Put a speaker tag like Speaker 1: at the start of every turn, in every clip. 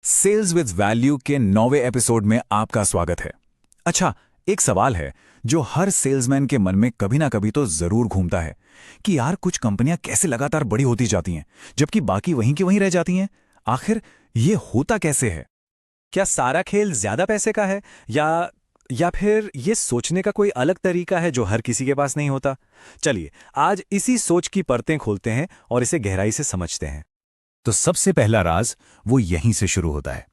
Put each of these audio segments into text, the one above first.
Speaker 1: Sales with value के 9वें episode में आपका स्वागत है। अच्छा, एक सवाल है जो हर सेल्समैन के मन में कभी ना कभी तो जरूर घूमता है कि यार कुछ कंपनियां कैसे लगातार बड़ी होती जाती हैं जबकि बाकी वहीं की वहीं रह जाती हैं। आखिर ये होता कैसे है?
Speaker 2: क्या सारा खेल ज्यादा पैसे का है या फिर ये सोचने का कोई अलग तरीका है जो हर किसी के पास नहीं होता? चलिए आज इसी सोच की परतें खोलते हैं और इसे गहराई से समझते हैं।
Speaker 1: तो सबसे पहला राज वो यहीं से शुरू होता है।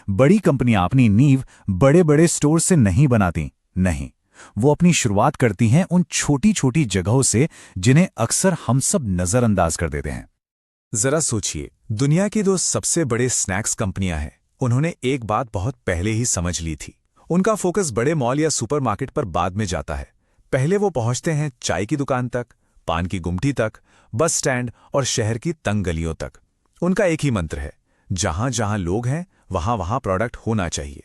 Speaker 1: बड़ी कंपनियां अपनी नींव बड़े बड़े स्टोर से नहीं बनाती, नहीं, वो अपनी शुरुआत करती हैं उन छोटी छोटी जगहों से जिन्हें अक्सर हम सब नजरअंदाज कर देते हैं।
Speaker 3: जरा सोचिए, दुनिया की 2 सबसे बड़े स्नैक्स कंपनियां हैं। उन्होंने एक बात बहुत पहले ही समझ ली थी। उनका फोकस बड़े मॉल या सुपरमार्केट पर बाद में जाता है। पहले वो पहुंचते हैं चाय की दुकान तक, पान की गुमटी तक, बस स्टैंड और शहर की तंग गलियों तक। उनका एक ही मंत्र है, जहां जहां लोग हैं वहां वहां प्रोडक्ट होना चाहिए।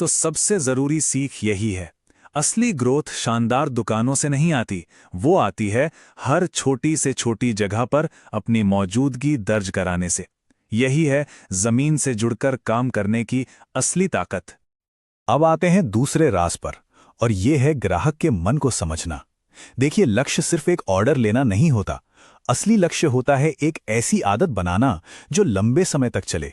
Speaker 2: तो सबसे जरूरी सीख यही है, असली ग्रोथ शानदार दुकानों से नहीं आती, वो आती है हर छोटी से छोटी जगह पर अपनी मौजूदगी दर्ज कराने से। यही है जमीन से जुड़कर काम करने की असली ताकत।
Speaker 1: अब आते हैं दूसरे राज पर, और यह है ग्राहक के मन को समझना। देखिए, लक्ष्य सिर्फ एक ऑर्डर लेना नहीं होता, असली लक्ष्य होता है एक ऐसी आदत बनाना जो लंबे समय तक चले।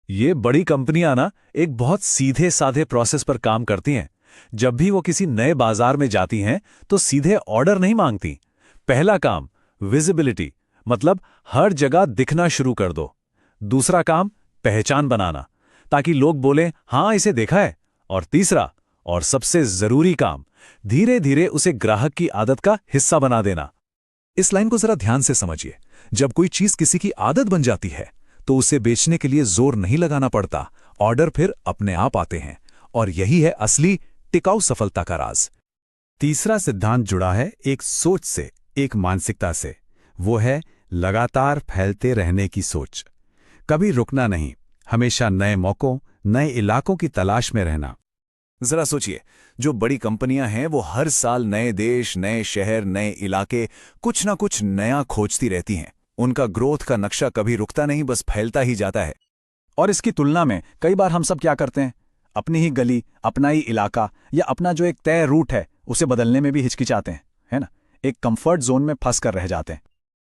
Speaker 2: ये बड़ी कंपनियां ना एक बहुत सीधे साधे प्रोसेस पर काम करती हैं। जब भी वो किसी नए बाजार में जाती हैं तो सीधे ऑर्डर नहीं मांगती। पहला काम विजिबिलिटी, मतलब हर जगह दिखना शुरू कर दो। दूसरा काम पहचान बनाना, ताकि लोग बोलें हां इसे देखा है। और तीसरा और सबसे जरूरी काम, धीरे धीरे उसे ग्राहक की आदत का हिस्सा बना देना।
Speaker 3: इस लाइन को जरा ध्यान से समझिए। जब कोई चीज किसी की आदत बन जाती है तो उसे बेचने के लिए जोर नहीं लगाना पड़ता, ऑर्डर फिर अपने आप आते हैं। और यही है असली टिकाऊ सफलता का राज।
Speaker 1: तीसरा सिद्धांत जुड़ा है एक सोच से, एक मानसिकता से। वो है लगातार फैलते रहने की सोच। कभी रुकना नहीं, हमेशा नए मौकों, नए इलाकों की तलाश में रहना।
Speaker 3: जरा सोचिए, जो बड़ी कंपनियां हैं वो हर साल नए देश, नए शहर, नए इलाके, कुछ ना कुछ नया खोजती रहती हैं। उनका ग्रोथ का नक्शा कभी रुकता नहीं, बस फैलता ही जाता है।
Speaker 2: और इसकी तुलना में कई बार हम सब क्या करते हैं, अपनी ही गली, अपना ही इलाका या अपना जो एक तय रूट है उसे बदलने में भी हिचकिचाते हैं, है ना? एक कंफर्ट जोन में फंस कर रह जाते हैं।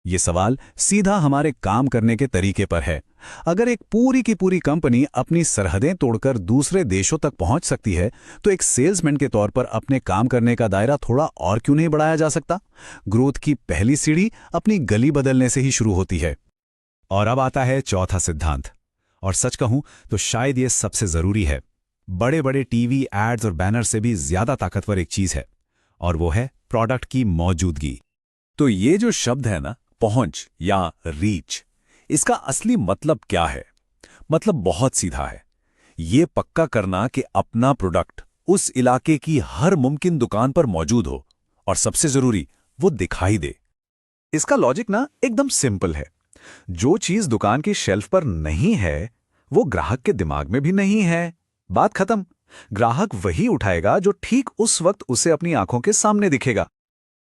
Speaker 1: ये सवाल सीधा हमारे काम करने के तरीके पर है। अगर एक पूरी की पूरी कंपनी अपनी सरहदें तोड़कर दूसरे देशों तक पहुंच सकती है, तो एक सेल्समैन के तौर पर अपने काम करने का दायरा थोड़ा और क्यों नहीं बढ़ाया जा सकता? ग्रोथ की पहली सीढ़ी अपनी गली बदलने से ही शुरू होती है। और अब आता है चौथा सिद्धांत, और सच कहूं तो शायद ये सबसे जरूरी है। बड़े बड़े टीवी एड्स और बैनर से भी ज्यादा ताकतवर एक चीज है, और वो है प्रोडक्ट की मौजूदगी।
Speaker 3: तो ये जो शब्द है ना, पहुंच या रीच, इसका असली मतलब क्या है? मतलब बहुत सीधा है। ये पक्का करना कि अपना प्रोडक्ट उस इलाके की हर मुमकिन दुकान पर मौजूद हो, और सबसे जरूरी वो दिखाई दे। इसका लॉजिक ना एकदम सिंपल है। जो चीज दुकान की शेल्फ पर नहीं है वो ग्राहक के दिमाग में भी नहीं है, बात खत्म। ग्राहक वही उठाएगा जो ठीक उस वक्त उसे अपनी आंखों के सामने दिखेगा।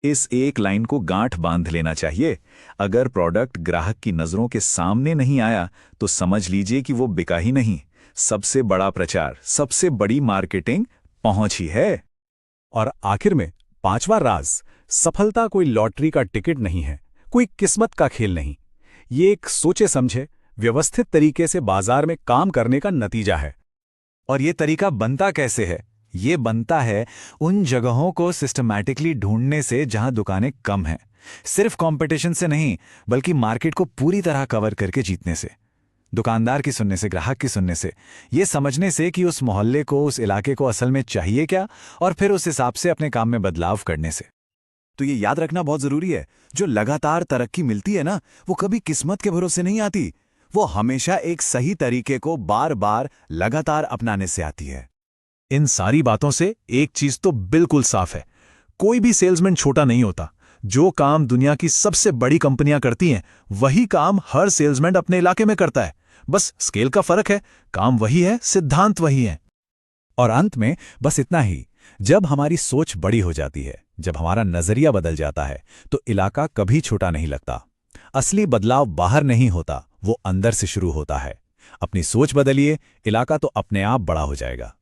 Speaker 3: इस एक लाइन को गांठ बांध लेना चाहिए। अगर प्रोडक्ट ग्राहक की नजरों के सामने नहीं आया तो समझ लीजिए कि वो बिका ही नहीं। सबसे बड़ा प्रचार, सबसे बड़ी मार्केटिंग पहुंच ही है।
Speaker 1: और आखिर में पांचवा राज, सफलता कोई लॉटरी का टिकट नहीं है, कोई किस्मत का खेल नहीं। ये एक सोचे समझे, व्यवस्थित तरीके से बाजार में काम करने का नतीजा है।
Speaker 3: और ये तरीका बनता कैसे है? ये बनता है उन जगहों को सिस्टमैटिकली ढूंढने से जहां दुकानें कम हैं। सिर्फ कंपटीशन से नहीं, बल्कि मार्केट को पूरी तरह कवर करके जीतने से। दुकानदार की सुनने से, ग्राहक की सुनने से, ये समझने से कि उस मोहल्ले को, उस इलाके को असल में चाहिए क्या, और फिर उस हिसाब से अपने काम में बदलाव करने से। तो ये याद रखना बहुत जरूरी है, जो लगातार तरक्की मिलती है ना, वो कभी किस्मत के भरोसे नहीं आती। वो हमेशा एक सही तरीके को बार बार लगातार अपनाने से आती है।
Speaker 1: इन सारी बातों से एक चीज तो बिल्कुल साफ है, कोई भी सेल्समैन छोटा नहीं होता। जो काम दुनिया की सबसे बड़ी कंपनियां करती हैं, वही काम हर सेल्समैन अपने इलाके में करता है। बस स्केल का फर्क है, काम वही है, सिद्धांत वही है। और अंत में बस इतना ही, जब हमारी सोच बड़ी हो जाती है, जब हमारा नजरिया बदल जाता है, तो इलाका कभी छोटा नहीं लगता। असली बदलाव बाहर नहीं होता, वो अंदर से शुरू होता है। अपनी सोच बदलिए, इलाका तो अपने आप बड़ा हो जाएगा।